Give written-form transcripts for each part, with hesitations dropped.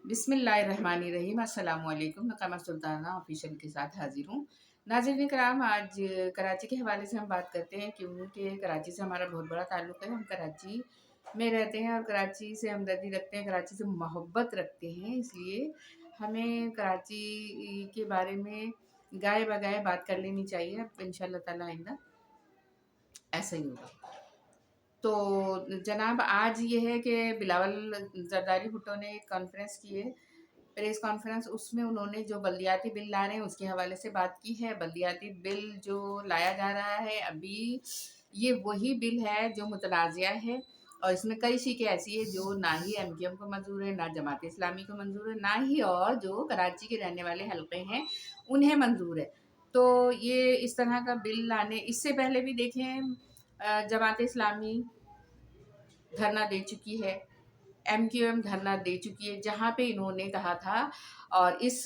बिस्मिल्लाहिर्रहमानिर्रहीम अस्सलामुअलैकुम। मैं कमर सुल्ताना ऑफिशियल के साथ हाजिर हूँ। नाज़रीन कराम, आज कराची के हवाले से हम बात करते हैं क्योंकि कराची से हमारा बहुत बड़ा ताल्लुक़ है। हम कराची में रहते हैं और कराची से हमदर्दी रखते हैं, कराची से मोहब्बत रखते हैं। इसलिए हमें कराची के बारे में गाए बगाए बात कर लेनी चाहिए। अब इंशाअल्लाह ताला आइंदा ऐसा ही होगा। तो जनाब, आज ये है कि बिलावल जरदारी भुट्टो ने एक कॉन्फ्रेंस की है, प्रेस कॉन्फ्रेंस। उसमें उन्होंने जो बल्दियाती बिल ला रहे हैं उसके हवाले से बात की है। बल्दियाती बिल जो लाया जा रहा है अभी, ये वही बिल है जो मुतनाज़िया है और इसमें कई चीज़ें ऐसी है जो ना ही एमक्यूएम को मंजूर है, ना जमात इस्लामी को मंजूर है, ना ही और जो कराची के रहने वाले हल्के हैं उन्हें मंजूर है। तो ये इस तरह का बिल लाने, इससे पहले भी देखें जमात इस्लामी धरना दे चुकी है, एमक्यूएम धरना दे चुकी है, जहाँ पे इन्होंने कहा था और इस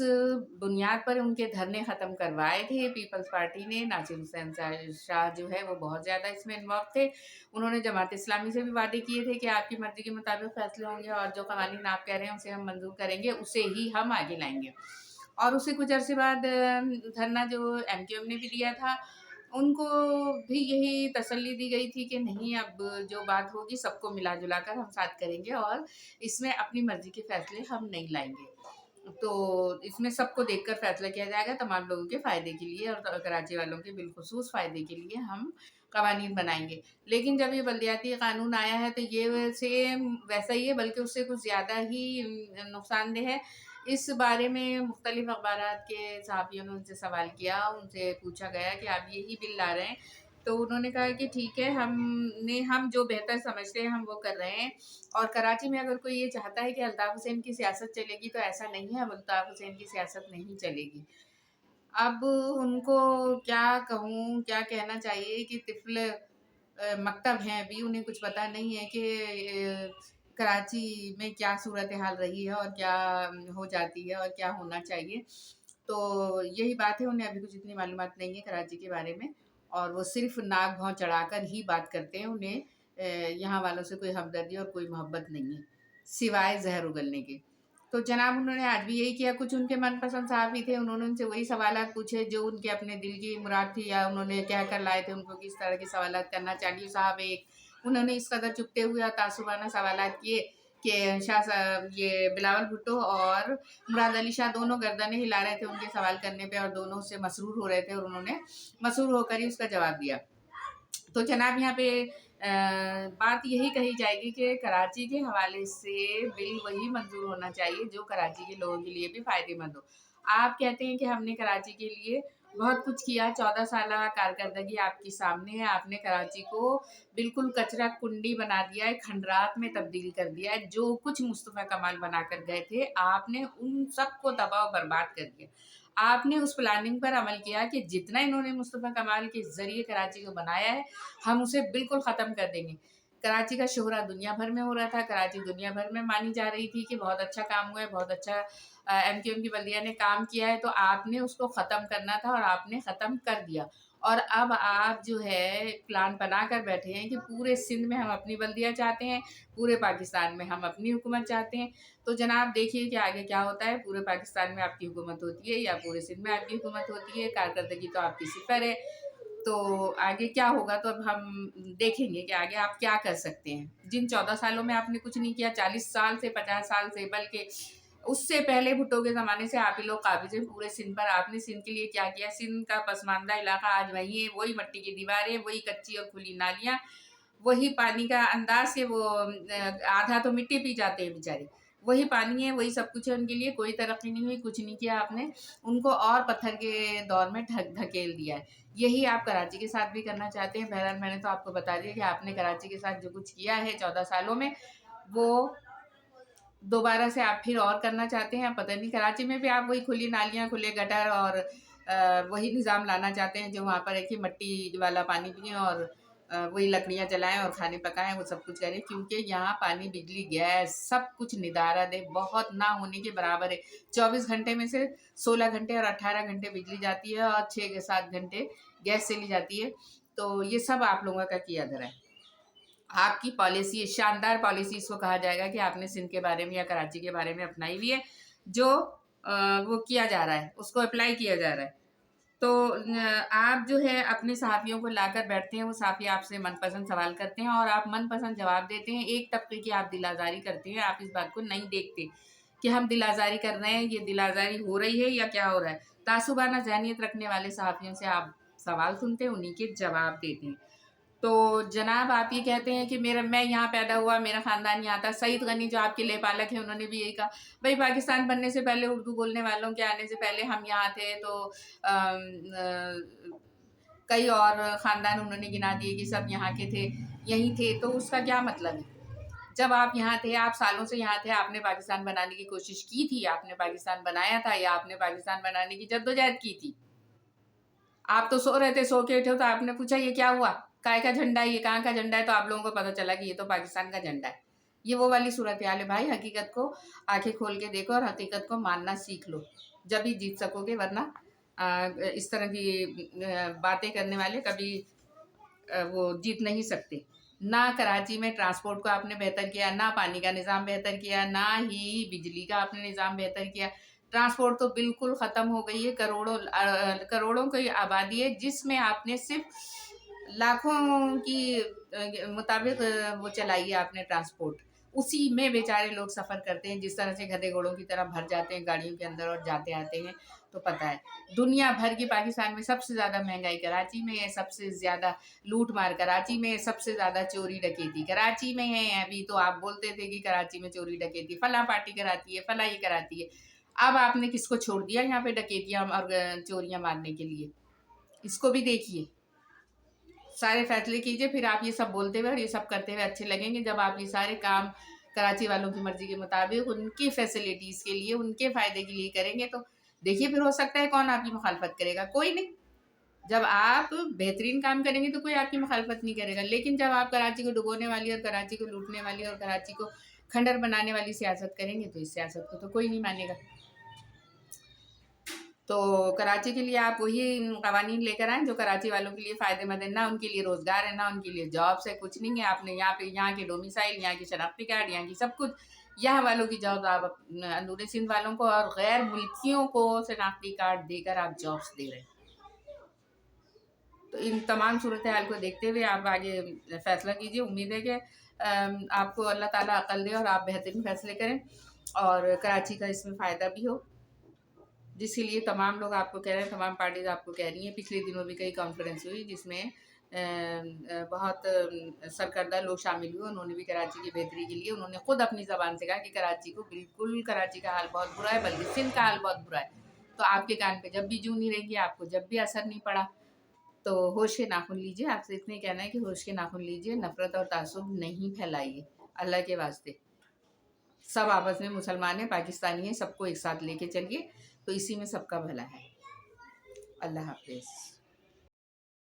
बुनियाद पर उनके धरने ख़त्म करवाए थे पीपल्स पार्टी ने। नासिर हुसैन शाह जो है वो बहुत ज़्यादा इसमें इन्वॉल्व थे। उन्होंने जमात इस्लामी से भी वादे किए थे कि आपकी मर्ज़ी के मुताबिक फ़ैसले होंगे और जो कवानीन आप कह रहे हैं उसे हम मंजूर करेंगे, उसे ही हम आगे लाएंगे। और उससे कुछ अरसे बाद धरना जो एमक्यूएम ने भी दिया था, उनको भी यही तसल्ली दी गई थी कि नहीं, अब जो बात होगी सबको मिला-जुला कर हम साथ करेंगे और इसमें अपनी मर्ज़ी के फ़ैसले हम नहीं लाएँगे। तो इसमें सबको देखकर फ़ैसला किया जाएगा, तमाम लोगों के फ़ायदे के लिए और कराची वालों के बिलख़ुसूस फ़ायदे के लिए हम कवानीन बनाएँगे। लेकिन जब ये बल्दियाती क़ानून आया है तो ये सेम वैसा ही है, बल्कि उससे कुछ ज़्यादा ही नुकसानदेह है। इस बारे में मुख्तलिफ़ अख़बारात के सहाफ़ियों ने उनसे सवाल किया, उनसे पूछा गया कि आप यही बिल ला रहे हैं? तो उन्होंने कहा कि ठीक है, हम जो बेहतर समझते हैं हम वो कर रहे हैं। और कराची में अगर कोई ये चाहता है कि अल्ताफ़ हुसैन की सियासत चलेगी तो ऐसा नहीं है, अब अल्ताफ़ हुसैन की सियासत नहीं चलेगी। अब उनको क्या कहूँ, क्या कहना चाहिए कि तिफ़्ल मकतब हैं अभी, उन्हें कुछ पता नहीं है कि कराची में क्या सूरत हाल रही है और क्या हो जाती है और क्या होना चाहिए। तो यही बात है, उन्हें अभी कुछ इतनी मालूमात नहीं है कराची के बारे में और वो सिर्फ़ नाक भौं चढ़ाकर ही बात करते हैं। उन्हें यहाँ वालों से कोई हमदर्दी और कोई मोहब्बत नहीं है, सिवाय ज़हर उगलने के। तो जनाब, उन्होंने आज भी यही किया। कुछ उनके मनपसंद सहाफ़ी थे, उन्होंने उनसे वही सवालात पूछे जो उनके अपने दिल की मुराद थी या उन्होंने कह कर लाए थे उनको किस तरह के सवालात करना। चालीस साहब एक, उन्होंने इस कदर चुपते हुए और तासुबाना सवालात किए कि शाह साहब, ये बिलावल भुट्टो और मुराद अली शाह दोनों गर्दनें हिला रहे थे उनके सवाल करने पे और दोनों उससे मसरूर हो रहे थे और उन्होंने मसरूर होकर ही उसका जवाब दिया। तो जनाब, यहाँ पे बात यही कही जाएगी कि कराची के हवाले से बिल वही मंजूर होना चाहिए जो कराची के लोगों के लिए भी फ़ायदेमंद हो। आप कहते हैं कि हमने कराची के लिए बहुत कुछ किया, 14 साला कारकर्दगी आपके सामने है। आपने कराची को बिल्कुल कचरा कुंडी बना दिया है, खंडरात में तब्दील कर दिया है। जो कुछ मुस्तफ़ा कमाल बनाकर गए थे, आपने उन सबको तबाह और बर्बाद कर दिया। आपने उस प्लानिंग पर अमल किया कि जितना इन्होंने मुस्तफ़ा कमाल के ज़रिए कराची को बनाया है, हम उसे बिल्कुल ख़त्म कर देंगे। कराची का शोहरा दुनिया भर में हो रहा था, कराची दुनिया भर में मानी जा रही थी कि बहुत अच्छा काम हुआ है, बहुत अच्छा एमक्यूएम की बल्दिया ने काम किया है। तो आपने उसको ख़त्म करना था और आपने ख़त्म कर दिया। और अब आप जो है प्लान बना कर बैठे हैं कि पूरे सिंध में हम अपनी बल्दिया चाहते हैं, पूरे पाकिस्तान में हम अपनी हुकूमत चाहते हैं। तो जनाब देखिए कि आगे क्या होता है। पूरे पाकिस्तान में आपकी हुकूमत होती है या पूरे सिंध में आपकी हुकूमत होती है, कारकर्दगी तो आपकी सिफ़र है। तो आगे क्या होगा तो अब हम देखेंगे कि आगे आप क्या कर सकते हैं। जिन 14 सालों में आपने कुछ नहीं किया, 40 साल से, 50 साल से, बल्कि उससे पहले भुट्टो के ज़माने से आप ही लोग काबिज़ हैं पूरे सिंध पर। आपने सिंध के लिए क्या किया? सिंध का पसमानदा इलाका आज वही है, वही मिट्टी की दीवारें, वही कच्ची और खुली नालियाँ, वही पानी का अंदाज़ कि वो आधा तो मिट्टी पी जाते हैं बेचारे। वही पानी है, वही सब कुछ है उनके लिए। कोई तरक्की नहीं हुई, कुछ नहीं किया आपने। उनको और पत्थर के दौर में धकेल दिया है। यही आप कराची के साथ भी करना चाहते हैं। बहरहाल मैंने तो आपको बता दिया कि आपने कराची के साथ जो कुछ किया है 14 सालों में, वो दोबारा से आप फिर और करना चाहते हैं। पता नहीं, कराची में भी आप वही खुली नालियाँ, खुले गटर और वही निज़ाम लाना चाहते हैं जो वहाँ पर है कि मिट्टी वाला पानी पिएँ और वही लकड़ियाँ जलाएँ और खाने पकाएँ, वो सब कुछ करें। क्योंकि यहाँ पानी, बिजली, गैस सब कुछ निदारद है, बहुत ना होने के बराबर है। 24 घंटे में से 16 घंटे और 18 घंटे बिजली जाती है और 6 से 7 घंटे गैस चली जाती है। तो ये सब आप लोगों का किया धरा है। आपकी पॉलिसी, शानदार पॉलिसी इसको कहा जाएगा कि आपने सिंध के बारे में या कराची के बारे में अपनाई हुई है, जो वो किया जा रहा है, उसको अप्लाई किया जा रहा है। तो आप जो है अपने सहाफ़ियों को लाकर बैठते हैं, वो सहाफ़ी आपसे मनपसंद सवाल करते हैं और आप मनपसंद जवाब देते हैं। एक तबके की आप दिल आज़ारी करते हैं, आप इस बात को नहीं देखते कि हम दिल आज़ारी कर रहे हैं, ये दिल आज़ारी हो रही है या क्या हो रहा है। तासुबाना ज़हनियत रखने वाले सहाफ़ियों से आप सवाल सुनते हैं, उन्हीं के जवाब देते हैं। तो जनाब आप ये कहते हैं कि मैं यहाँ पैदा हुआ, मेरा ख़ानदान यहाँ था। सईद गनी जो आपके लेपालक हैं, उन्होंने भी यही कहा, भई पाकिस्तान बनने से पहले, उर्दू बोलने वालों के आने से पहले हम यहाँ थे। तो कई और ख़ानदान उन्होंने गिना दिए कि सब यहाँ के थे, यहीं थे। तो उसका क्या मतलब है? जब आप यहाँ थे, आप सालों से यहाँ थे, आपने पाकिस्तान बनाने की कोशिश की थी, आपने पाकिस्तान बनाया था या आपने पाकिस्तान बनाने की जद्दोजहद की थी? आप तो सो रहे थे, सो के उठे तो आपने पूछा ये क्या हुआ? काय का झंडा है, ये कहाँ का झंडा है? तो आप लोगों को पता चला कि ये तो पाकिस्तान का झंडा है। ये वो वाली सूरत-ए-हाल है भाई, हकीकत को आँखें खोल के देखो और हकीकत को मानना सीख लो, जब ही जीत सकोगे, वरना इस तरह की बातें करने वाले कभी वो जीत नहीं सकते। ना कराची में ट्रांसपोर्ट को आपने बेहतर किया, ना पानी का निज़ाम बेहतर किया, ना ही बिजली का आपने निज़ाम बेहतर किया। ट्रांसपोर्ट तो बिल्कुल ख़त्म हो गई है। करोड़ों की आबादी है, जिसमें आपने सिर्फ लाखों की मुताबिक वो चलाई है आपने ट्रांसपोर्ट। उसी में बेचारे लोग सफ़र करते हैं, जिस तरह से गधे घोड़ों की तरह भर जाते हैं गाड़ियों के अंदर और जाते आते हैं। तो पता है, दुनिया भर की पाकिस्तान में सबसे ज़्यादा महंगाई कराची में है, सबसे ज़्यादा लूट मार कराची में है, सबसे ज़्यादा चोरी डकैती कराची में है। अभी तो आप बोलते थे कि कराची में चोरी डकैती फलां पार्टी कराती है, फलां ये कराती है। अब आपने किसको छोड़ दिया यहाँ पे डकैतियाँ और चोरियाँ मारने के लिए? इसको भी देखिए। सारे फैसले कीजिए, फिर आप ये सब बोलते हुए और ये सब करते हुए अच्छे लगेंगे, जब आप ये सारे काम कराची वालों की मर्ज़ी के मुताबिक उनकी फैसिलिटीज़ के लिए, उनके फ़ायदे के लिए करेंगे। तो देखिए फिर हो सकता है कौन आपकी मुखालफत करेगा? कोई नहीं। जब आप बेहतरीन काम करेंगे तो कोई आपकी मुखालफत नहीं करेगा, लेकिन जब आप कराची को डुबोने वाली और कराची को लूटने वाली और कराची को खंडर बनाने वाली सियासत करेंगे, तो इस सियासत को तो कोई नहीं मानेगा। तो कराची के लिए आप वही कवानीन लेकर आएँ जो कराची वालों के लिए फ़ायदेमंद है। ना उनके लिए रोज़गार है, ना उनके लिए जॉब्स है, कुछ नहीं है। आपने यहाँ पे यहाँ के डोमिसाइल, यहाँ की शनाख्ती कार्ड, यहाँ की सब कुछ, यहाँ वालों की जॉब आप अंदरूनी सिंध वालों को और गैर मुल्कियों को शनाख्ती कार्ड देकर आप जॉब्स दे रहे हैं। तो इन तमाम सूरत हाल को देखते हुए आप आगे फ़ैसला कीजिए। उम्मीद है कि आपको अल्लाह ताला अक़ल दे और आप बेहतरीन फ़ैसले करें और कराची का इसमें फ़ायदा भी हो, जिसके लिए तमाम लोग आपको कह रहे हैं, तमाम पार्टीज़ आपको कह रही हैं। पिछले दिनों भी कई कॉन्फ्रेंस हुई, जिसमें बहुत सरकर्दा लोग शामिल हुए। उन्होंने भी कराची की बेहतरी के लिए, उन्होंने खुद अपनी ज़बान से कहा कि कराची को बिल्कुल, कराची का हाल बहुत बुरा है, बल्कि सिंध का हाल बहुत बुरा है। तो आपके कान पे जब भी जूं नहीं रहेंगी, आपको जब भी असर नहीं पड़ा, तो होश के नाखून लीजिए। आपसे इतना ही कहना है कि होश के नाखून लीजिए, नफ़रत और तासुब नहीं फैलाइए, अल्लाह के वास्ते। सब आपस में मुसलमान हैं, पाकिस्तानी हैं, सबको एक साथ लेके चलिए, तो इसी में सबका भला है। अल्लाह हाफ़िज़।